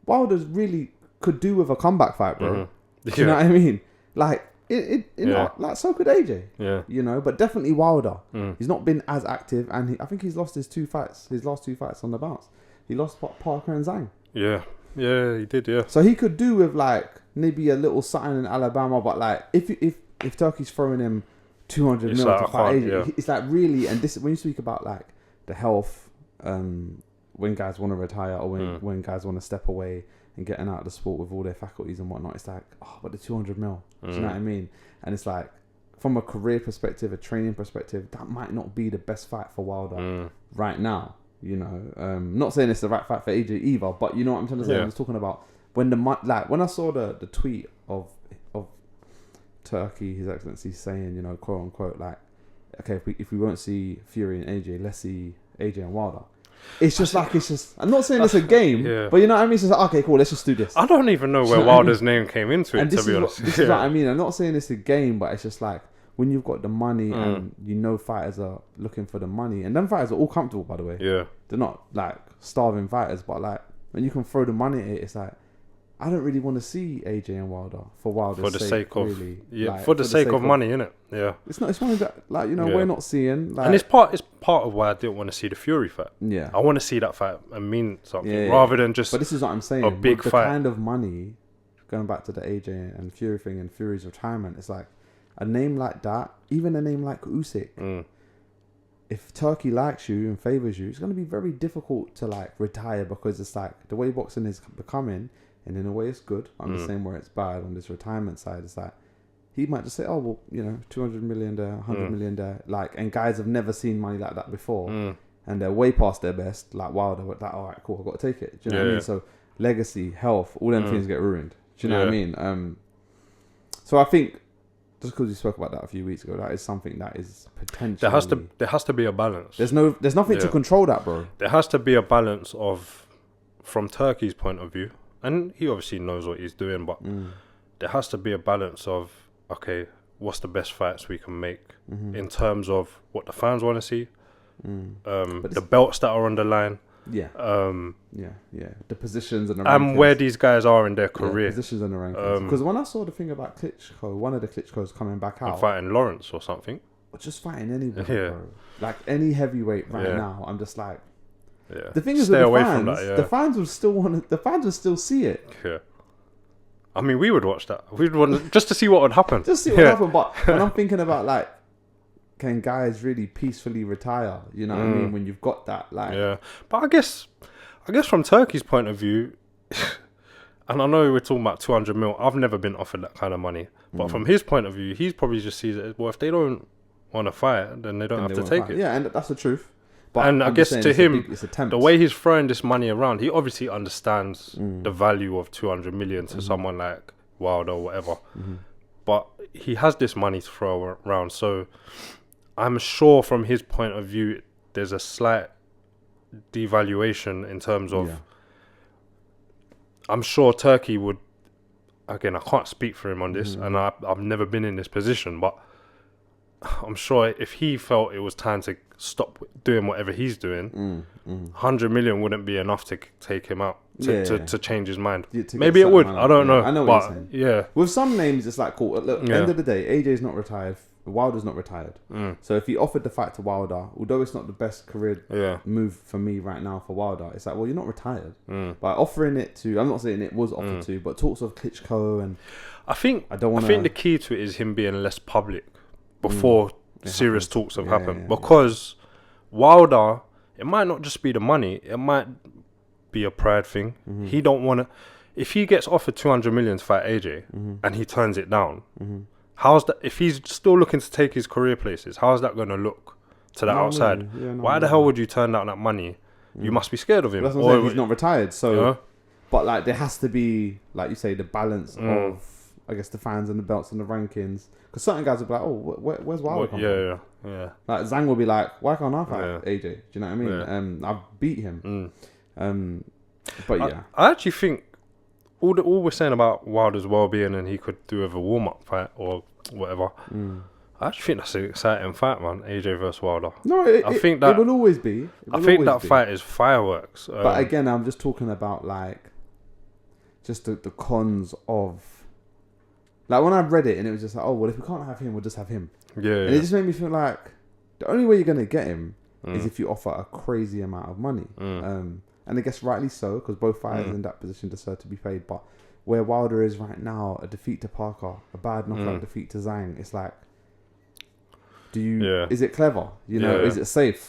Wilder's really could do with a comeback fight, bro. Mm-hmm. Do you know what I mean? Like, like so could AJ. Yeah. You know, but definitely Wilder. He's not been as active, and I think he's lost his last two fights on the bounce. He lost Parker and Zhang. Yeah. Yeah, he did, yeah. So he could do with like maybe a little something in Alabama, but like if Turkey's throwing him 200 mil to fight AJ, it's like really, and this when you speak about like the health, when guys want to retire or when guys want to step away and getting out of the sport with all their faculties and whatnot, it's like, oh, but the 200 mil, do you know what I mean? And it's like, from a career perspective, a training perspective, that might not be the best fight for Wilder right now. You know, not saying it's the right fight for AJ either, but you know what I'm trying to say. I'm just talking about when when I saw the tweet of Turkey, His Excellency saying, you know, quote unquote, like, okay, if we won't see Fury and AJ, let's see AJ and Wilder. It's just like, I'm not saying it's a game, but you know what I mean? It's just like, okay, cool, let's just do this. I don't even know where Wilder's name came into it, to be honest. This is what I mean. I'm not saying it's a game, but it's just like, when you've got the money and you know fighters are looking for the money, and them fighters are all comfortable, by the way. Yeah. They're not like starving fighters, but like when you can throw the money at it, it's like, I don't really want to see AJ and Wilder for Wilder's sake of really. Yeah, for the sake of money, innit? Yeah. It's one of that, like, you know, we're not seeing. Like, and it's part of why I didn't want to see the Fury fight. Yeah. I want to see that fight and mean something rather than just. But this is what I'm saying. A big the fight. Kind of money, going back to the AJ and Fury thing and Fury's retirement, it's like a name like that, even a name like Usyk. If Turkey likes you and favors you, it's going to be very difficult to like retire, because it's like the way boxing is becoming, and in a way it's good. I'm just saying where it's bad on this retirement side. It's like he might just say, oh well, you know, 200 million there, 100 million there, like, and guys have never seen money like that before, and they're way past their best. Like Wilder, like, all right, cool, I've got to take it. Do you know what I mean? So legacy, health, all them things get ruined. Do you know what I mean? So I think, just because we spoke about that a few weeks ago, that is something that is potentially... There has to be a balance. There's nothing to control that, bro. There has to be a balance of, from Turkey's point of view, and he obviously knows what he's doing, but there has to be a balance of, okay, what's the best fights we can make in terms of what the fans want to see, the belts that are on the line. Yeah. The positions and the rankings. And where these guys are in their career. Positions and the rankings. Because when I saw the thing about Klitschko, one of the Klitschko's coming back out. Fighting Lawrence or something. Or just fighting anybody, bro. Like any heavyweight now, I'm just like... Yeah. The thing is, with the fans, the fans would still the fans would still see it. Yeah. I mean, we would watch that. We'd want just to see what would happen. Just see what would happen. But when I'm thinking about, like, can guys really peacefully retire? You know what I mean? When you've got that, like... Yeah. But I guess from Turkey's point of view, and I know we're talking about 200 mil, I've never been offered that kind of money. But from his point of view, he's probably just sees it as, well, if they don't want to fight, then they don't have to take it. Yeah, and that's the truth. But and I guess to him, the way he's throwing this money around, he obviously understands the value of 200 million to someone like Wilder or whatever. But he has this money to throw around, so I'm sure from his point of view, there's a slight devaluation in terms of... I'm sure Turkey would... Again, I can't speak for him on this, and I've never been in this position, but I'm sure if he felt it was time to stop doing whatever he's doing, 100 million wouldn't be enough to take him out, to change his mind. Maybe it would, I don't know. I know but what you're saying. Yeah. With some names, it's like, cool, look, at the end of the day, AJ's not retired, Wilder's not retired. So if he offered the fight to Wilder, although it's not the best career move for me right now for Wilder, it's like, well, you're not retired. By offering it to, I'm not saying it was offered to, but talks of Klitschko and... I think the key to it is him being less public before serious talks have happened. Because Wilder, it might not just be the money, it might be a pride thing. He don't want to... If he gets offered 200 million to fight AJ and he turns it down... How's that? If he's still looking to take his career places, how's that going to look to the outside? Why the hell would you turn down that money? You must be scared of him. That's what I'm saying. He's not retired, so. But like, there has to be, like you say, the balance of, I guess, the fans and the belts and the rankings. Because certain guys will be like, "Oh, where's Wilder come from?" Yeah. Like Zhang will be like, "Why can't I fight AJ?" Do you know what I mean? I've beat him. But yeah, I actually think. All we're saying about Wilder's well-being and he could do with a warm-up fight or whatever, I actually think that's an exciting fight, man. AJ versus Wilder. No, I think that it will always be. I think that fight is fireworks. But again, I'm just talking about like just the cons of, like, when I read it and it was just like, oh well, if we can't have him, we'll just have him. Yeah. And it just made me feel like the only way you're gonna get him is if you offer a crazy amount of money. And I guess rightly so, because both fighters in that position deserve to be paid. But where Wilder is right now, a defeat to Parker, a bad knockout defeat to Zhang, it's like, is it clever? You know, is it safe?